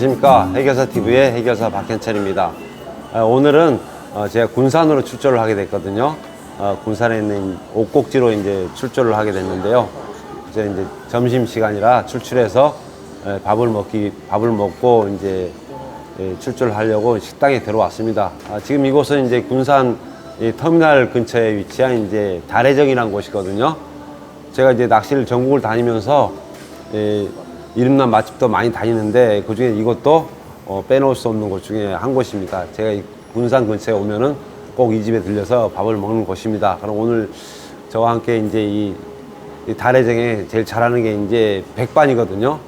안녕하십니까. 해결사TV의 해결사 박현철입니다. 오늘은 제가 군산으로 출조를 하게 됐거든요. 군산에 있는 옥곡지로 이제 출조를 하게 됐는데요. 이제 점심시간이라 출출해서 밥을 먹고 이제 출조를 하려고 식당에 들어왔습니다. 지금 이곳은 이제 군산 터미널 근처에 위치한 이제 다래정이라는 곳이거든요. 제가 이제 낚시를 전국을 다니면서 이름난 맛집도 많이 다니는데 그 중에 이것도 빼놓을 수 없는 곳 중에 한 곳입니다. 제가 이 군산 근처에 오면은 꼭 이 집에 들려서 밥을 먹는 곳입니다. 그럼 오늘 저와 함께 이제 이 다래정에 제일 잘하는 게 이제 백반이거든요.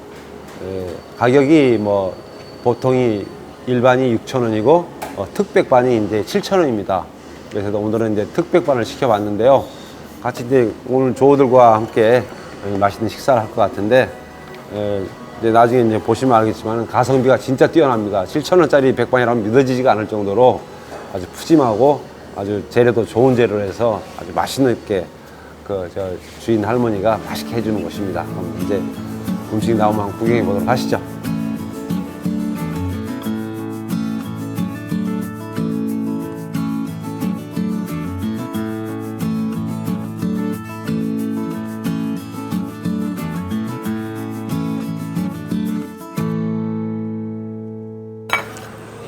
가격이 뭐 보통이 일반이 6,000원이고 특백반이 이제 7,000원입니다. 그래서 오늘은 이제 특백반을 시켜봤는데요. 같이 이제 오늘 조우들과 함께 맛있는 식사를 할 것 같은데 이제 나중에 이제 보시면 알겠지만 가성비가 진짜 뛰어납니다. 7,000원짜리 백반이라면 믿어지지가 않을 정도로 아주 푸짐하고 아주 재료도 좋은 재료로 해서 아주 맛있게 저 주인 할머니가 맛있게 해주는 곳입니다. 그럼 이제 음식이 나오면 한번 구경해 보도록 하시죠.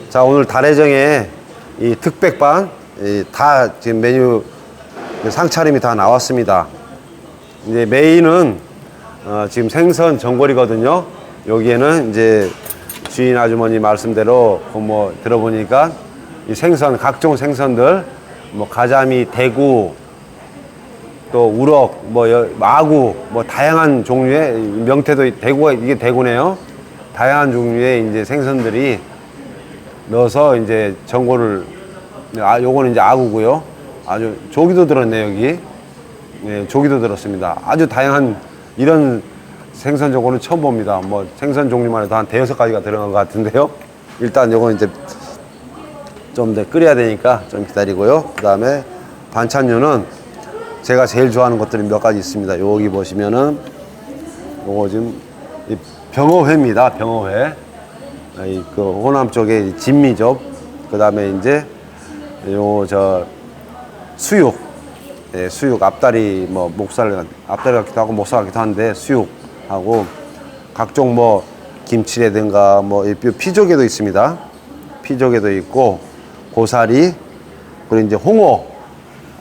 자, 오늘 다래정에 이 특백반 다 지금 메뉴 상차림이 다 나왔습니다. 이제 메인은 지금 생선 전골이거든요. 여기에는 이제 주인 아주머니 말씀대로 뭐 들어보니까 이 생선, 각종 생선들 뭐 가자미, 대구, 또 우럭, 뭐 마구, 뭐 다양한 종류의 명태도 대구가 이게 대구네요. 다양한 종류의 이제 생선들이 넣어서 이제 전골을 요거는 이제 아구고요. 아주 조기도 들었네 여기. 네, 조기도 들었습니다. 아주 다양한 이런 생선 전골은 처음 봅니다. 뭐 생선 종류만 해도 한 5-6가지가 들어간 것 같은데요. 일단 요거는 이제 좀 더 끓여야 되니까 좀 기다리고요. 그 다음에 반찬류는 제가 제일 좋아하는 것들이 몇 가지 있습니다. 여기 보시면은 요거 지금 병어회입니다. 병어회. 그 호남 쪽에 진미접, 그 다음에 이제 수육, 수육 앞다리 뭐 목살, 앞다리 같기도 하고 목살 같기도 한데 수육하고 각종 뭐 김치라든가 뭐 피조개도 있습니다. 피조개도 있고 고사리, 그리고 이제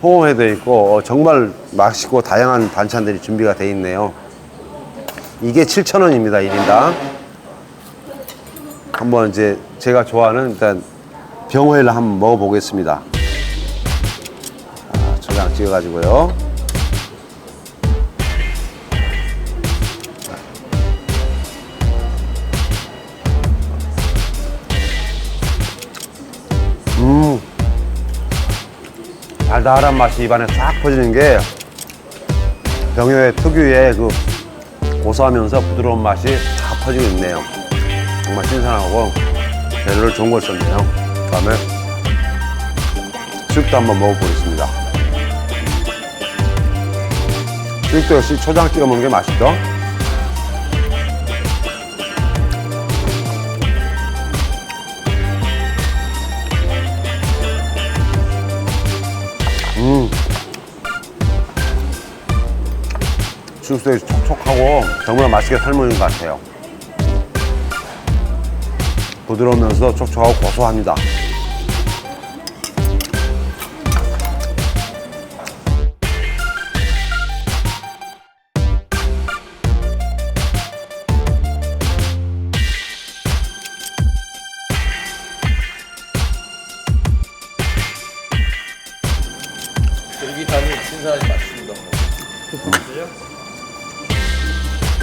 홍어회도 있고 정말 맛있고 다양한 반찬들이 준비가 돼 있네요. 이게 7,000원입니다 1인당. 한번 이제 제가 좋아하는 일단 병어회를 한번 먹어보겠습니다. 초장 찍어가지고요. 달달한 맛이 입안에 싹 퍼지는 게 병어회 특유의 그 고소하면서 부드러운 맛이 다 퍼지고 있네요. 정말 신선하고 재료를 좋은 걸 썼네요. 그 다음에 수육도 한번 먹어보겠습니다. 수육도 역시 초장 찍어 먹는 게 맛있죠? 수육도 촉촉하고 정말 맛있게 삶은 것 같아요. 부드러우면서 촉촉하고 고소합니다. 쫄깃함이 신선하니 맛있습니다.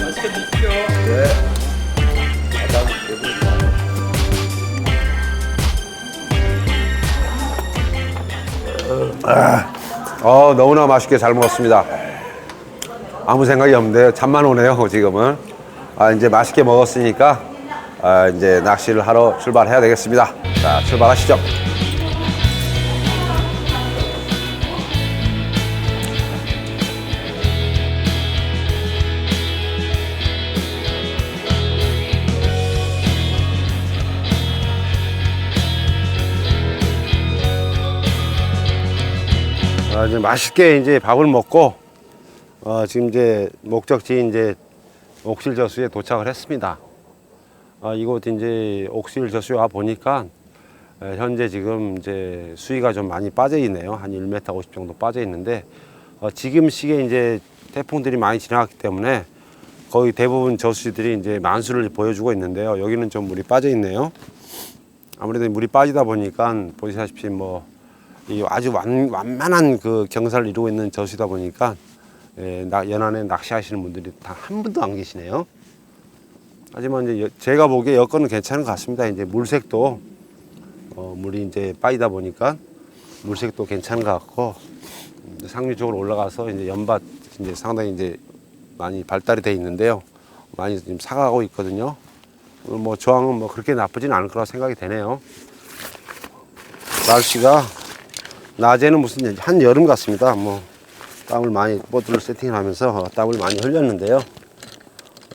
맛있게 드십시오. 네. 가장 배부르다. 너무나 맛있게 잘 먹었습니다. 아무 생각이 없는데 잠만 오네요 지금은. 이제 맛있게 먹었으니까 이제 낚시를 하러 출발해야 되겠습니다. 자, 출발하시죠. 이제 맛있게 이제 밥을 먹고 지금 이제 목적지 이제 옥실 저수에 도착을 했습니다. 이곳 이제 옥실 저수에 와 보니까 현재 지금 이제 수위가 좀 많이 빠져 있네요. 한 1m 50 정도 빠져 있는데 지금 시기에 이제 태풍들이 많이 지나갔기 때문에 거의 대부분 저수지들이 이제 만수를 보여주고 있는데요. 여기는 좀 물이 빠져 있네요. 아무래도 물이 빠지다 보니까 보시다시피 뭐 이 아주 완만한 그 경사를 이루고 있는 저수지다 보니까 연안에 낚시하시는 분들이 다 한 분도 안 계시네요. 하지만 이제 제가 보기에 여건은 괜찮은 것 같습니다. 이제 물색도 물이 이제 빠지다 보니까 물색도 괜찮은 것 같고 상류 쪽으로 올라가서 이제 연밭 이제 상당히 이제 많이 발달이 돼 있는데요. 많이 지금 사가고 있거든요. 뭐 조항은 뭐 그렇게 나쁘진 않을 거라고 생각이 되네요. 날씨가 낮에는 무슨 한여름 같습니다. 뭐 땀을 많이 보드를 세팅을 하면서 땀을 많이 흘렸는데요.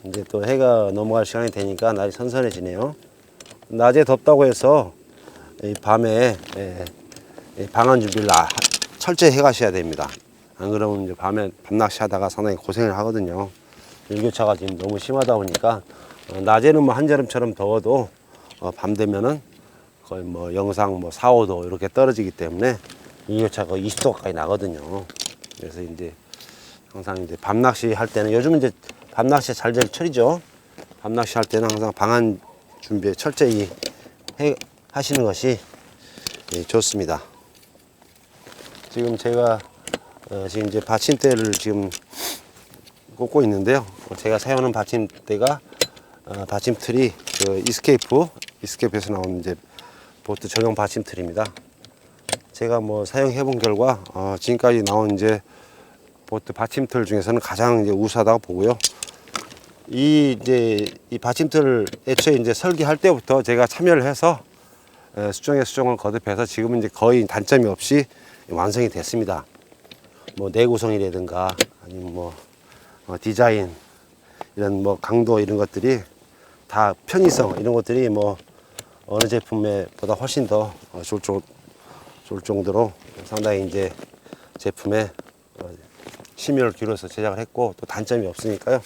이제 또 해가 넘어갈 시간이 되니까 날이 선선해지네요. 낮에 덥다고 해서 이 밤에 방한 준비를 철저히 해 가셔야 됩니다. 안 그러면 이제 밤에 밤낚시 하다가 상당히 고생을 하거든요. 일교차가 지금 너무 심하다 보니까 낮에는 뭐 한여름처럼 더워도 밤 되면은 거의 뭐 영상 뭐 4, 5도 이렇게 떨어지기 때문에 일교차가 20도 가까이 나거든요. 그래서 이제 항상 이제 밤낚시 할 때는 요즘은 이제 밤낚시 잘 될 철이죠. 밤낚시 할 때는 항상 방한 준비에 철저히 하시는 것이 좋습니다. 지금 제가 지금 이제 받침대를 지금 꽂고 있는데요. 제가 사용하는 받침대가 받침틀이 그 이스케이프에서 나온 이제 보트 전용 받침틀입니다. 제가 뭐 사용해 본 결과 지금까지 나온 이제 보트 받침틀 중에서는 가장 이제 우수하다고 보고요. 이 받침틀을 애초에 이제 설계할 때부터 제가 참여를 해서 수정에 수정을 거듭해서 지금은 이제 거의 단점이 없이 완성이 됐습니다. 뭐 내구성이라든가 아니면 뭐 디자인 이런 뭐 강도 이런 것들이 다 편의성 이런 것들이 뭐 어느 제품에 보다 훨씬 더 좋을 정도로 상당히 이제 제품에 심혈을 기울여서 제작을 했고 또 단점이 없으니까요.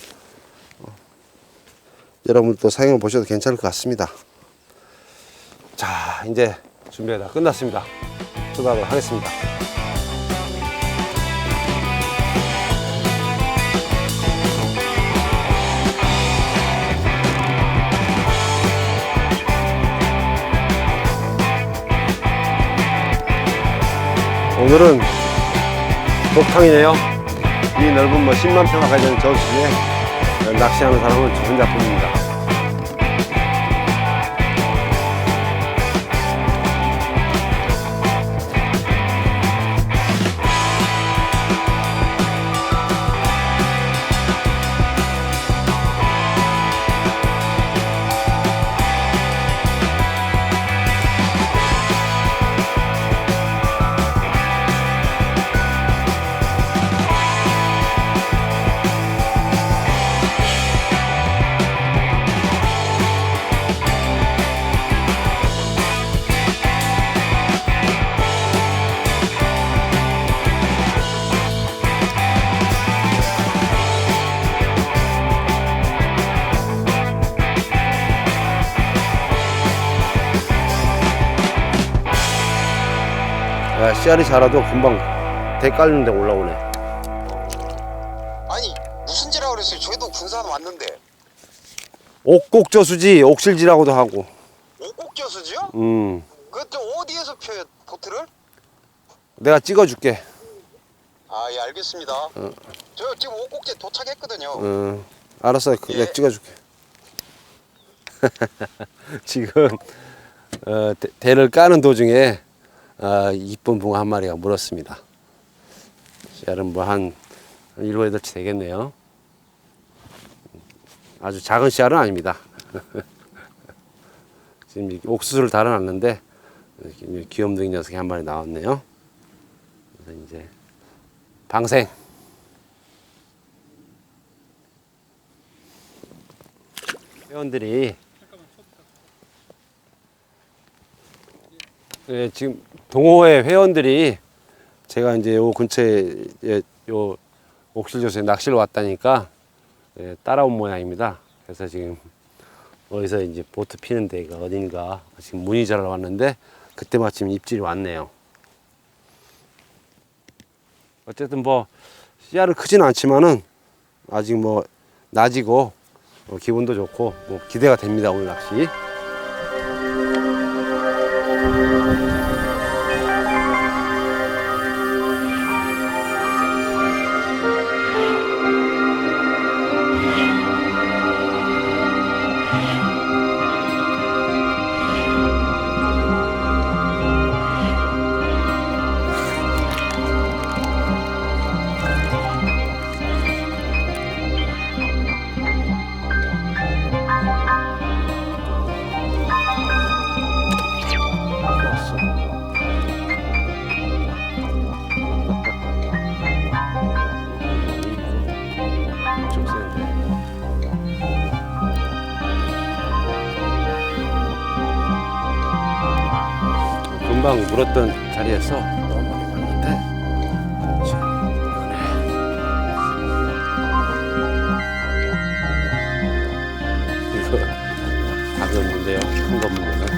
여러분도 사용해 보셔도 괜찮을 것 같습니다. 자, 이제 준비가 다 끝났습니다. 출발을 하겠습니다. 오늘은 목탕이네요. 이 넓은 뭐 10만 평 가까이 되는 저수지에 낚시하는 사람은 저 혼자뿐입니다. 씨알이 자라도 금방 대 깔리는 데 올라오네. 아니 무슨 지라 그랬어요? 저희도 군산 왔는데. 옥곡저수지, 옥실지라고도 하고. 옥곡저수지요? 그것도 어디에서 펴요 보트를? 내가 찍어줄게. 아 예 알겠습니다. 저 지금 옥곡제 도착했거든요. 알았어, 예. 내가 찍어줄게. 지금 대를 까는 도중에 이쁜 붕어 한 마리가 물었습니다. 씨알은 뭐 한 7, 8치 되겠네요. 아주 작은 씨알은 아닙니다. 지금 옥수수를 달아놨는데 귀염둥이 녀석이 한 마리 나왔네요. 그래서 이제 방생. 회원들이 지금 동호회 회원들이 제가 이제 요 근처에 요 옥실조소에 낚시를 왔다니까 따라온 모양입니다. 그래서 지금 어디서 이제 보트 피는 데가 어딘가 지금 문의 자러 왔는데 그때 마침 입질이 왔네요. 어쨌든 뭐 씨알은 크진 않지만은 아직 뭐 낮이고 기분도 좋고 뭐 기대가 됩니다. 오늘 낚시. 금방 물었던 자리에서 너무 많이 왔는데 그렇죠. 이거 닭이 없는데요. 큰 거 물면은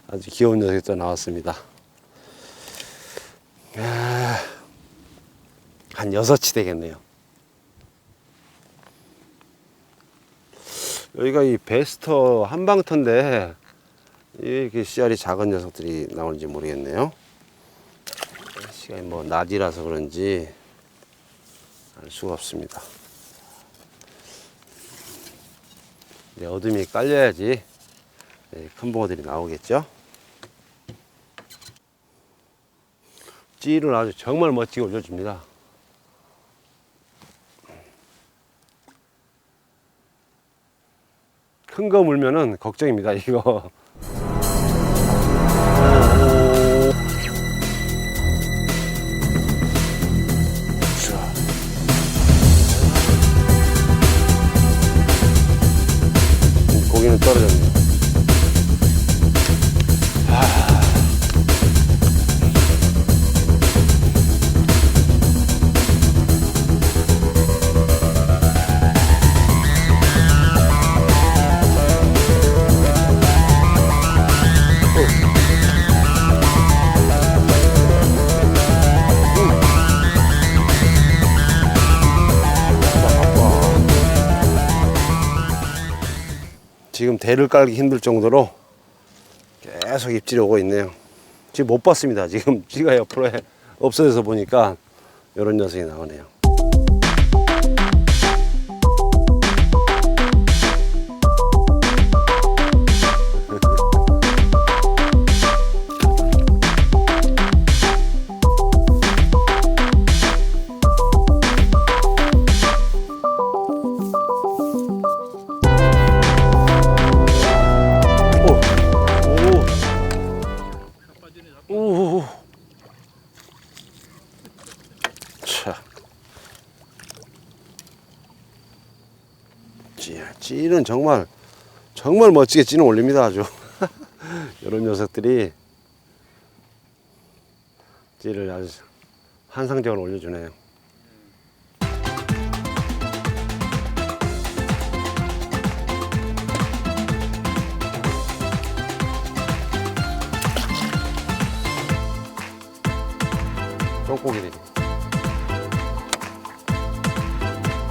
아주 귀여운 녀석이 또 나왔습니다. 한 6치 되겠네요. 여기가 이 베스터 한방터인데 이렇게 씨알이 작은 녀석들이 나오는지 모르겠네요. 시간이 뭐 낮이라서 그런지 알 수가 없습니다. 이제 어둠이 깔려야지 큰 붕어들이 나오겠죠. 찌를 아주 정말 멋지게 올려줍니다. 큰 거 물면은 걱정입니다. 이거 고기는 떨어졌네요. 지금 대를 깔기 힘들 정도로 계속 입질이 오고 있네요. 지금 못 봤습니다. 지금 쥐가 옆으로 없어져서 보니까 이런 녀석이 나오네요. 오. 차. 찌는 정말 멋지게 찌는 올립니다. 아주 이런 녀석들이 찌를 아주 환상적으로 올려주네요. 쫑꼬기들이.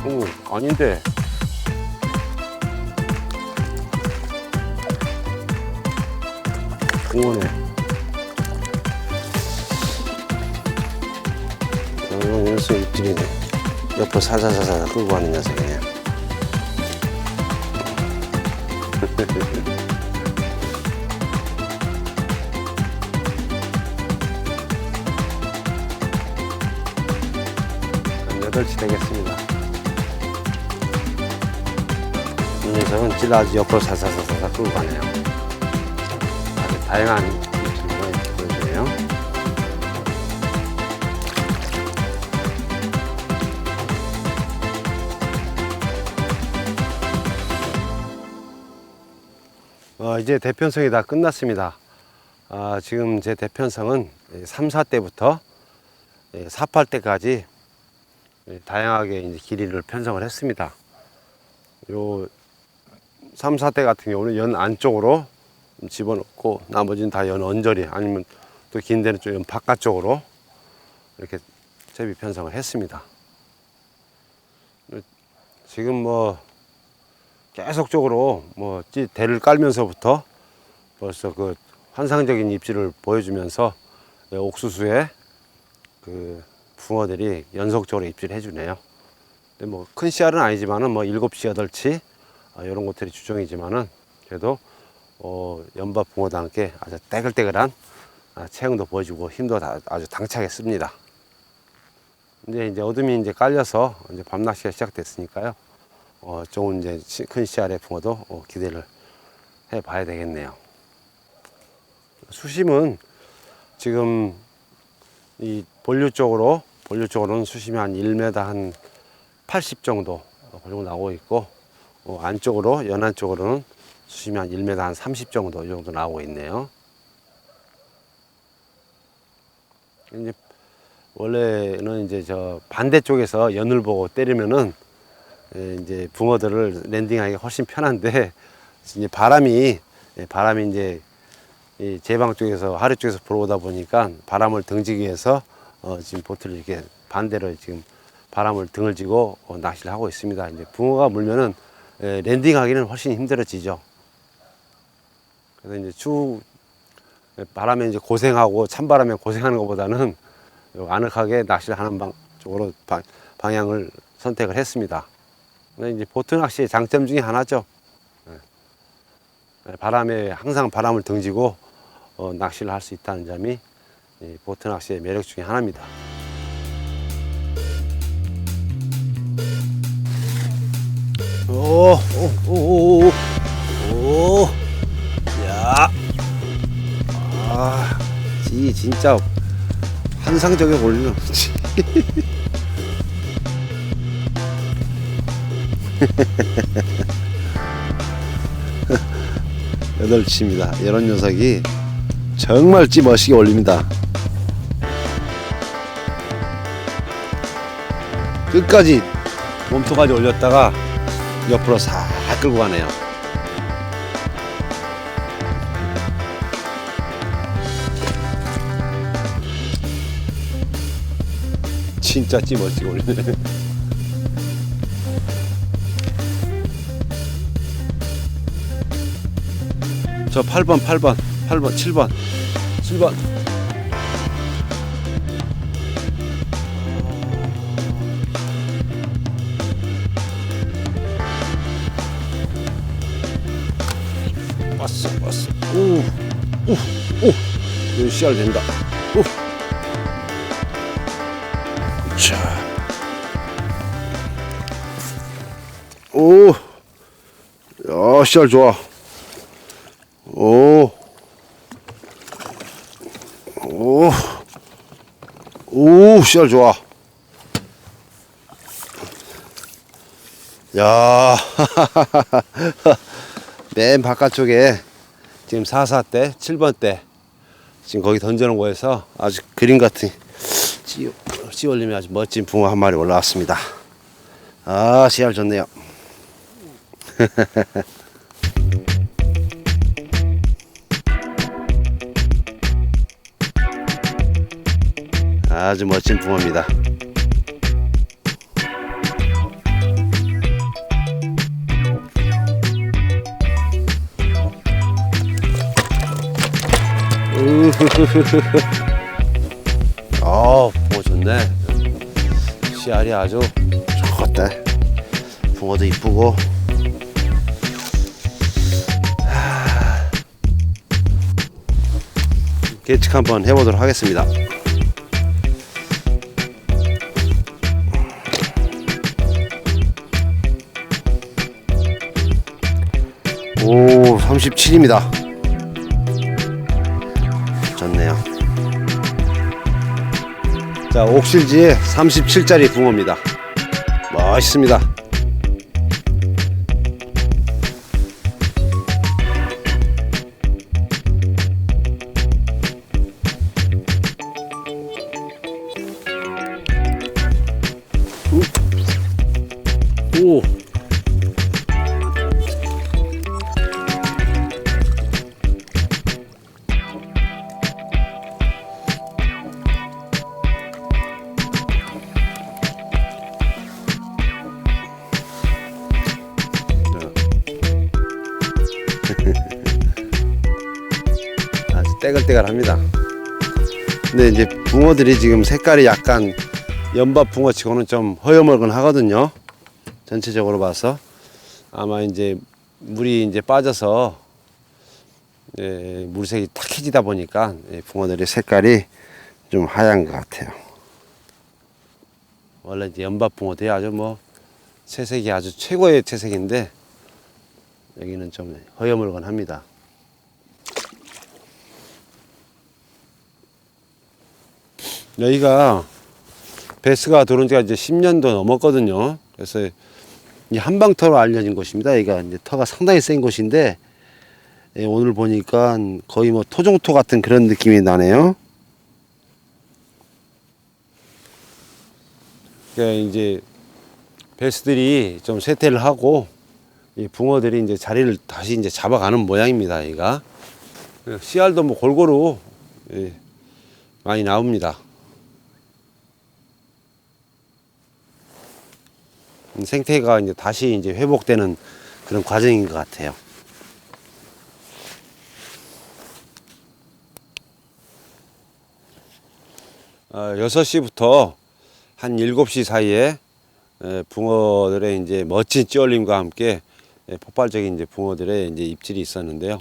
오, 아닌데. 붕어네. 이 녀석 입질이네. 옆으로 사사사사 끌고 가는 녀석이네요. 한 8치 되겠습니다. 이 녀석은 찔 아주 옆으로 사사사사 끌고 가네요. 다양한 입질을 보여주네요. 이제 대편성이 다 끝났습니다. 지금 제 대편성은 3, 4대부터 4, 8대까지 다양하게 이제 길이를 편성을 했습니다. 요 3, 4대 같은 경우는 연 안쪽으로 집어넣고 나머지는 다 연 언저리 아니면 또 긴 데는 좀 연 바깥쪽으로 이렇게 제비 편성을 했습니다. 지금 뭐 계속적으로 뭐 대를 깔면서부터 벌써 그 환상적인 입질을 보여주면서 옥수수에 그 붕어들이 연속적으로 입질을 해주네요. 근데 뭐 큰 씨알은 아니지만은 뭐 7치, 8치 이런 것들이 주종이지만은 그래도 연밥 붕어도 함께 아주 떼글떼글한 체형도 보여주고 힘도 아주 당차게 씁니다. 이제 어둠이 이제 깔려서 이제 밤낚시가 시작됐으니까요. 좋은 이제 큰 씨알의 붕어도 기대를 해봐야 되겠네요. 수심은 지금 이 본류 쪽으로는 수심이 한 1m 한 80 정도 그 정도 나오고 있고 안쪽으로 연안 쪽으로는 수심이 한 1m 한 30 정도 이 정도 나오고 있네요. 이제 원래는 이제 저 반대쪽에서 연을 보고 때리면은 이제 붕어들을 랜딩하기가 훨씬 편한데 이제 바람이 이제 이 제방 쪽에서 하류 쪽에서 불어오다 보니까 바람을 등지기 위해서 지금 보트를 이렇게 반대로 지금 바람을 등을 지고 낚시를 하고 있습니다. 이제 붕어가 물면은 랜딩하기는 훨씬 힘들어지죠. 그래서 이제 바람에 이제 고생하고 찬바람에 고생하는 것보다는 아늑하게 낚시를 하는 쪽으로 방향을 선택을 했습니다. 근데 이제 보트 낚시의 장점 중에 하나죠. 바람에 항상 바람을 등지고 낚시를 할 수 있다는 점이 보트 낚시의 매력 중에 하나입니다. 야, 진짜 환상적인 올리는 여덟치입니다. 이런 녀석이 정말 멋있게 올립니다. 끝까지 몸통까지 올렸다가 옆으로 싹 끌고 가네요. 진짜 멋지게 올리네. 저 8번, 7번. 왔어. 오. 이거 씨알 된다. 자. 야, 씨알 좋아. 씨알 좋아. 야, 맨 바깥쪽에 지금 4대, 7번대 지금 거기 던져놓은 거에서 아주 그림 같은 찌올림이 아주 멋진 붕어 한 마리 올라왔습니다. 씨알 좋네요. 아주 멋진 붕어입니다. 붕어 좋네. 씨알이 아주 좋다. 붕어도 이쁘고. 계측 한번 해보도록 하겠습니다. 오, 37입니다. 좋네요. 자, 옥실지에 37짜리 붕어입니다. 멋있습니다. 오. 아주 떼글떼글합니다. 근데 이제 붕어들이 지금 색깔이 약간 연밥 붕어치고는 좀 허여멀건 하거든요. 전체적으로 봐서 아마 이제 물이 이제 빠져서 물색이 탁해지다 보니까 붕어들의 색깔이 좀 하얀 것 같아요. 원래 이제 연밥 붕어들이 아주 뭐 채색이 아주 최고의 채색인데 여기는 좀 허여멀건합니다. 여기가 베스가 들어온 지가 이제 10년도 넘었거든요. 그래서 이 한방터로 알려진 곳입니다. 여기가 이제 터가 상당히 센 곳인데 오늘 보니까 거의 뭐 토종토 같은 그런 느낌이 나네요. 그러니까 이제 베스들이 좀 쇠퇴를 하고 이 붕어들이 이제 자리를 다시 이제 잡아가는 모양입니다. 여기가 씨알도 뭐 골고루 많이 나옵니다. 생태가 이제 다시 이제 회복되는 그런 과정인 것 같아요. 6시부터 한 7시 사이에 붕어들의 이제 멋진 찌얼림과 함께 폭발적인 이제 붕어들의 이제 입질이 있었는데요.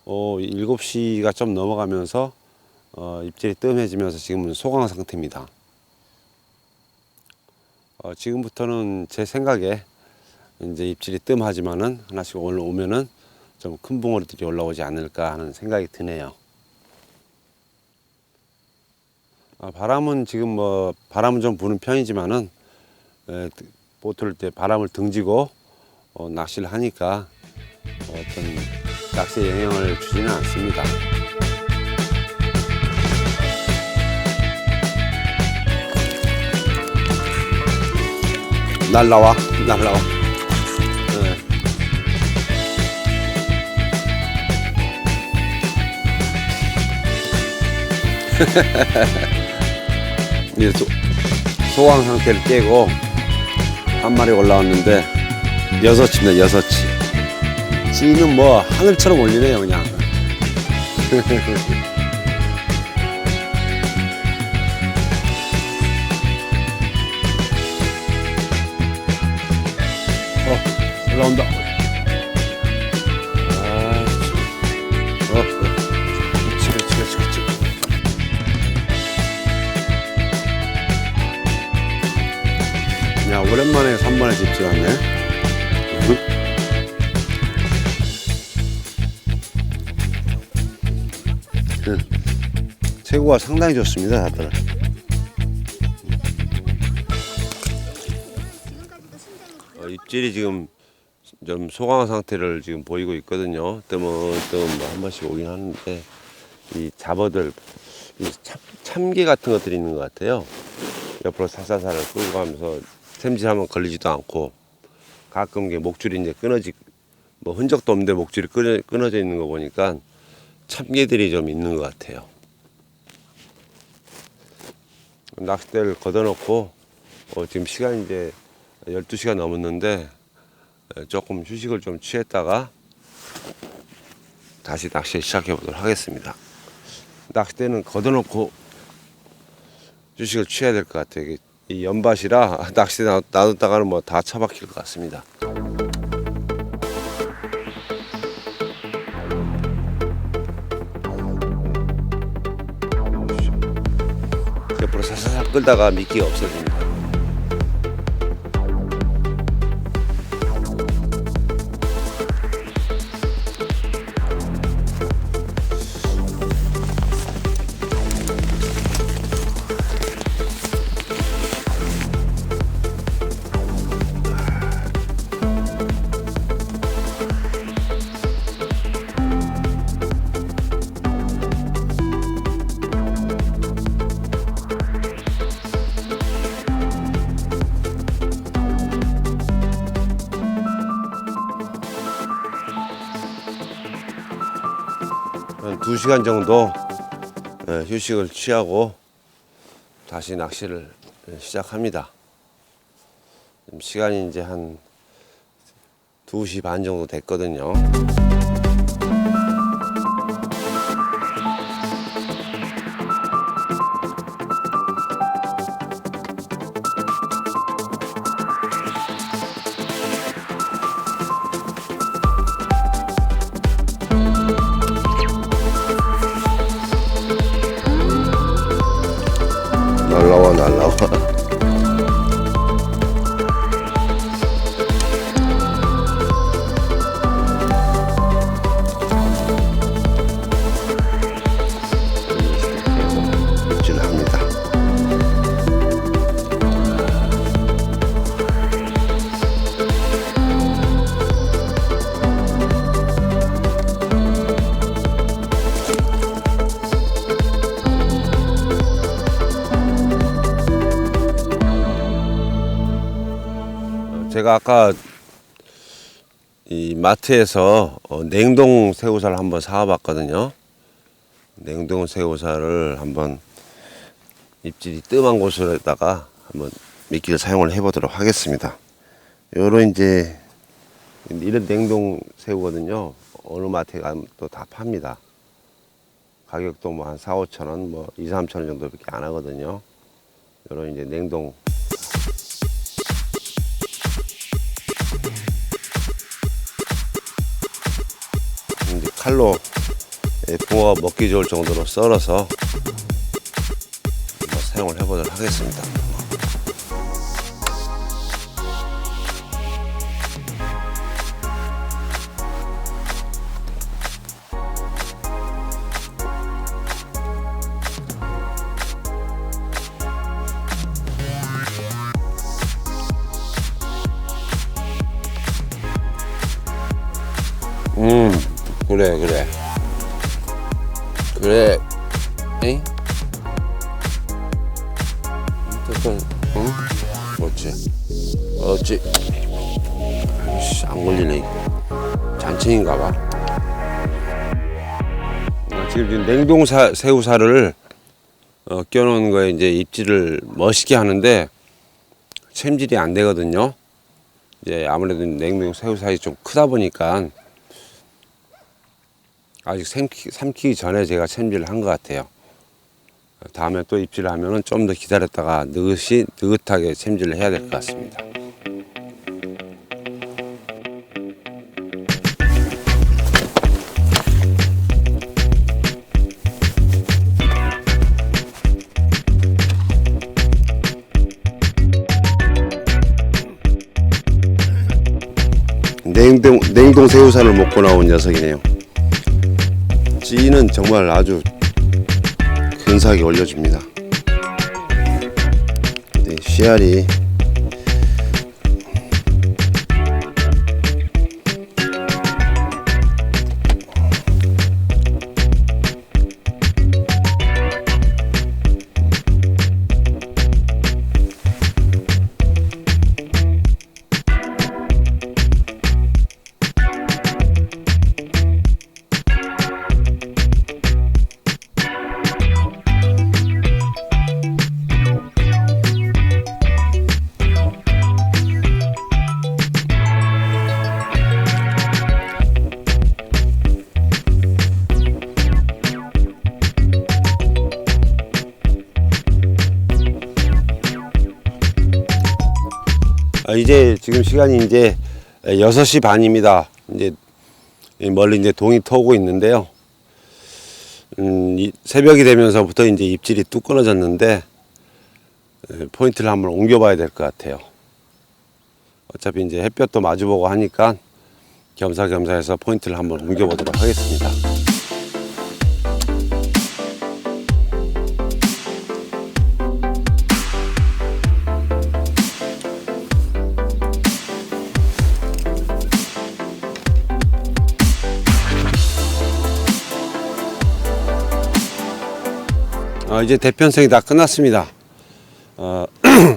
7시가 좀 넘어가면서 입질이 뜸해지면서 지금은 소강 상태입니다. 지금부터는 제 생각에 이제 입질이 뜸하지만은 하나씩 오면은 좀 큰 붕어들이 올라오지 않을까 하는 생각이 드네요. 바람은 지금 뭐 바람은 좀 부는 편이지만은 보트를 때 바람을 등지고 낚시를 하니까 어떤 낚시에 영향을 주지는 않습니다. 날라와. 이제 소강 상태를 깨고 한 마리 올라왔는데 6치입니다. 6치. 찌는 뭐 하늘처럼 올리네요, 그냥. 올라온다. 그렇지. 야, 오랜만에 3번에 집중하네. 체구가 상당히 좋습니다, 다들. 입질이 지금 좀 소강 상태를 지금 보이고 있거든요. 뜨문뜨문 뭐 한 번씩 오긴 하는데 이 잡어들, 이 참개 같은 것들이 있는 것 같아요. 옆으로 살살살 끌고 가면서 샘질하면 걸리지도 않고 가끔 이게 목줄이 이제 뭐 흔적도 없는데 목줄이 끊어져 있는 거 보니까 참개들이 좀 있는 것 같아요. 낚싯대를 걷어놓고 지금 시간이 이제 12시가 넘었는데 조금 휴식을 좀 취했다가 다시 낚시 시작해 보도록 하겠습니다. 낚싯대는 걷어놓고 휴식을 취해야 될 것 같아요. 이 연밭이라 낚싯대 놔뒀다가는 뭐 다 처박힐 것 같습니다. 옆으로 살살 끌다가 미끼가 없어집니다. 2시간 정도 휴식을 취하고 다시 낚시를 시작합니다. 지금 시간이 이제 한 2시 반 정도 됐거든요. 날라와. 입질을 합니다. 제가 아까 이 마트에서 냉동 새우살을 한번 사와봤거든요. 냉동 새우살을 한번 입질이 뜸한 곳에다가 한번 미끼를 사용을 해보도록 하겠습니다. 요런 이제 이런 냉동 새우거든요. 어느 마트에 가면 또 다 팝니다. 가격도 뭐 한 4, 5천 원, 뭐 2, 3천 원 정도밖에 안 하거든요. 요런 이제 냉동 칼로 붕어가 먹기 좋을 정도로 썰어서 한번 사용을 해보도록 하겠습니다. 그래. 에이? 응? 그렇지. 아이씨, 안 걸리네. 잔챙인가 봐. 지금 냉동 새우살을 껴놓은 거에 이제 입질을 멋있게 하는데 챔질이 안 되거든요. 이제 아무래도 냉동 새우살이 좀 크다 보니까 아직 삼키기 전에 제가 챔질을 한 것 같아요. 다음에 또 입질을 하면은 좀 더 기다렸다가 느긋하게 챔질을 해야 될 것 같습니다. 냉동 새우살을 먹고 나온 녀석이네요. 찌는 정말 아주 근사하게 올려줍니다. 근데 씨알이 이제 지금 시간이 이제 6시 반입니다. 이제 멀리 이제 동이 터오고 있는데요. 새벽이 되면서부터 이제 입질이 뚝 끊어졌는데 포인트를 한번 옮겨봐야 될 것 같아요. 어차피 이제 햇볕도 마주보고 하니까 겸사겸사해서 포인트를 한번 옮겨보도록 하겠습니다. 이제 대편성이 다 끝났습니다.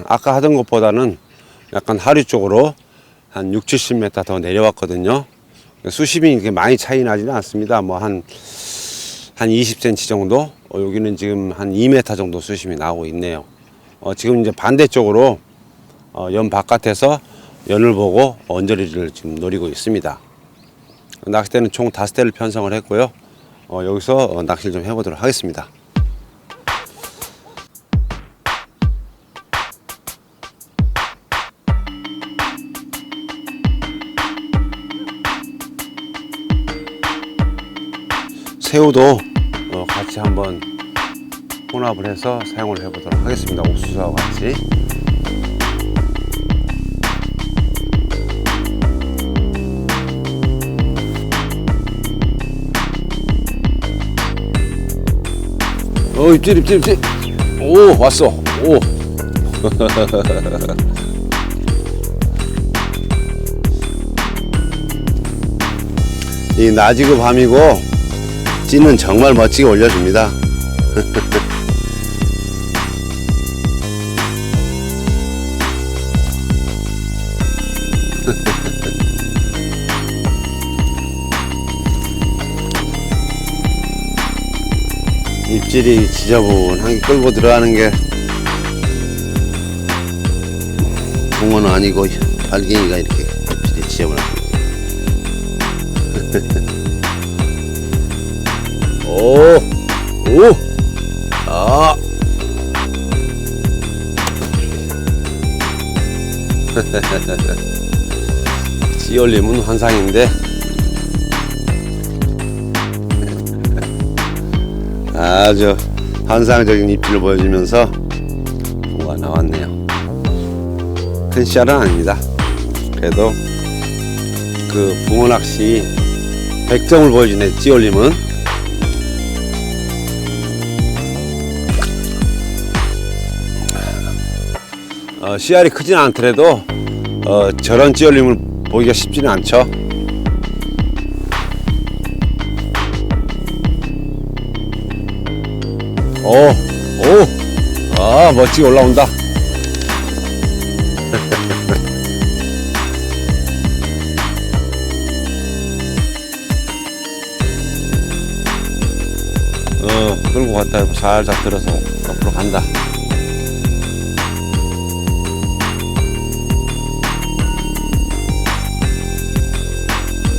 아까 하던 것보다는 약간 하류 쪽으로 한 6, 70m 더 내려왔거든요. 수심이 이렇게 많이 차이 나지는 않습니다. 뭐 한 한 20cm 정도, 여기는 지금 한 2m 정도 수심이 나오고 있네요. 지금 이제 반대쪽으로 연 바깥에서 연을 보고 언저리를 지금 노리고 있습니다. 낚싯대는 총 5대를 편성을 했고요. 여기서 낚시를 좀 해보도록 하겠습니다. 새우도 같이 한번 혼합을 해서 사용을 해보도록 하겠습니다. 옥수수와 같이. 입질. 오, 왔어. 오. 이 낮이고 밤이고 찌는 정말 멋지게 올려줍니다. 입질이 지저분하게 끌고 들어가는 게 붕어는 아니고 발갱이가 이렇게 입질이 지저분합니다. 오, 아. 찌올림은 환상인데 아주 환상적인 입질을 보여주면서 뭐가 나왔네요. 큰 씨알은 아닙니다. 그래도 그 붕어 낚시 100점을 보여주네. 찌올림은 씨알이 크진 않더라도 저런 찌올림을 보기가 쉽지는 않죠. 멋지게 올라온다. 끌고 갔다 해고 살짝 들어서 옆으로 간다.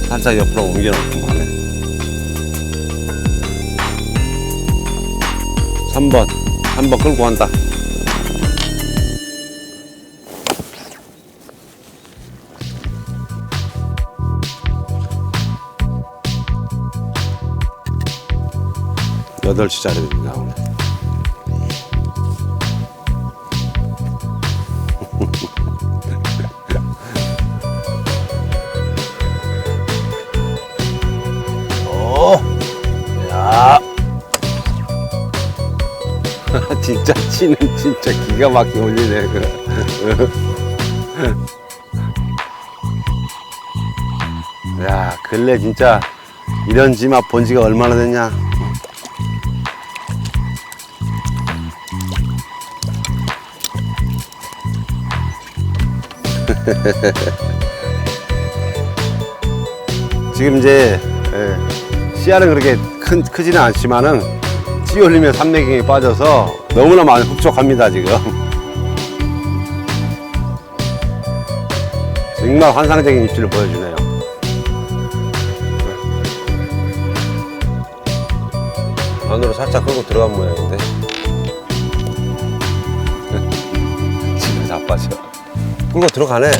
살짝 옆으로 옮겨놓고 가네. 3번 끌고 간다. 여덟 시짜리 나오네. 야. 진짜 치는 진짜 기가 막히게 올리네. 야, 근래 진짜 이런 지맛 본 지가 얼마나 됐냐. 지금 이제 씨알은 그렇게 크지는 않지만은 찌올리면 산매경이 빠져서 너무나 많이 흡족합니다. 지금 정말 환상적인 입질을 보여주네요. 안으로 살짝 끌고 들어간 모양인데 지금 자빠져. 끌고 들어가네.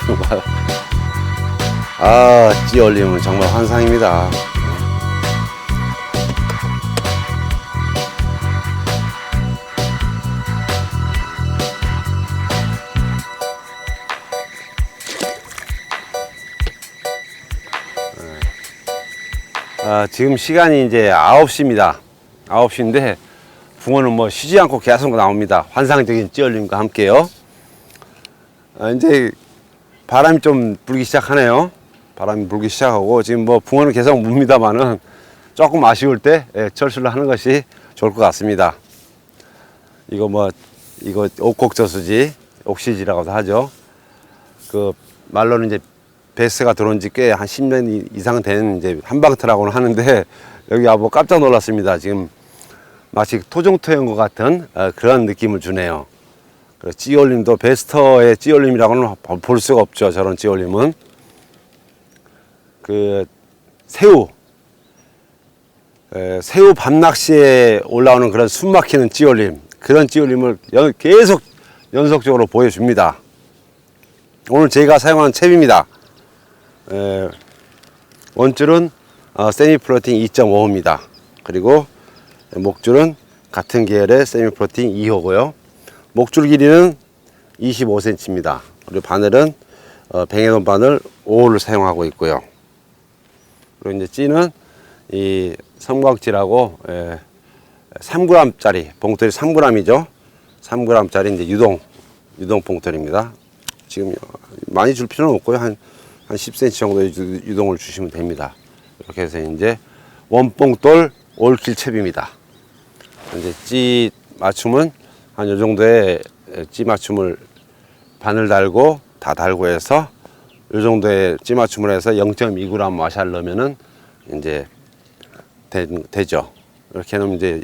정말 찌올림은 정말 환상입니다. 지금 시간이 이제 9시입니다. 9시인데 붕어는 뭐 쉬지 않고 계속 나옵니다. 환상적인 찌얼림과 함께요. 이제 바람이 좀 불기 시작하네요. 바람이 불기 시작하고 지금 뭐 붕어는 계속 뭅니다만은 조금 아쉬울 때 철수를 하는 것이 좋을 것 같습니다. 이거 옥곡저수지, 옥시지라고도 하죠. 그 말로는 이제 베스가 들어온 지 꽤 한 10년 이상 된 이제 한방트라고는 하는데 여기 와보 깜짝 놀랐습니다. 지금 마치 토종토인 것 같은 그런 느낌을 주네요. 찌올림도 베스터의 찌올림이라고는 볼 수가 없죠. 저런 찌올림은 그 새우 밤낚시에 올라오는 그런 숨막히는 찌올림, 그런 찌올림을 계속 연속적으로 보여줍니다. 오늘 제가 사용한 챕입니다. 원줄은 세미플로팅 2.5호입니다. 그리고 목줄은 같은 계열의 세미플로팅 2호고요. 목줄 길이는 25cm입니다. 그리고 바늘은 뱅에돈 바늘 5호를 사용하고 있고요. 그리고 이제 찌는 이 섬광찌라고 3g짜리 봉돌이 3g이죠. 3g짜리 이제 유동 봉돌입니다. 지금 많이 줄 필요는 없고요. 한 10cm 정도의 유동을 주시면 됩니다. 이렇게 해서 이제 원봉돌 올킬 챕입니다. 이제 찌 맞춤은 한 요 정도의 찌 맞춤을 바늘 달고 다 달고 해서 요 정도의 찌 맞춤을 해서 0.2g 마샬 넣으면은 이제 되죠. 이렇게 하면 이제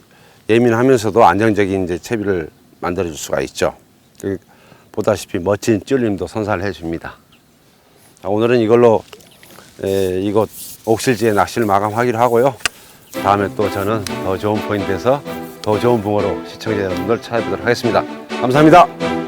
예민하면서도 안정적인 이제 채비를 만들어 줄 수가 있죠. 보다시피 멋진 찌올림도 선사를 해 줍니다. 오늘은 이걸로 이곳 옥실지의 낚시를 마감하기로 하고요. 다음에 또 저는 더 좋은 포인트에서 더 좋은 붕어로 시청자 여러분들 찾아뵙도록 하겠습니다. 감사합니다.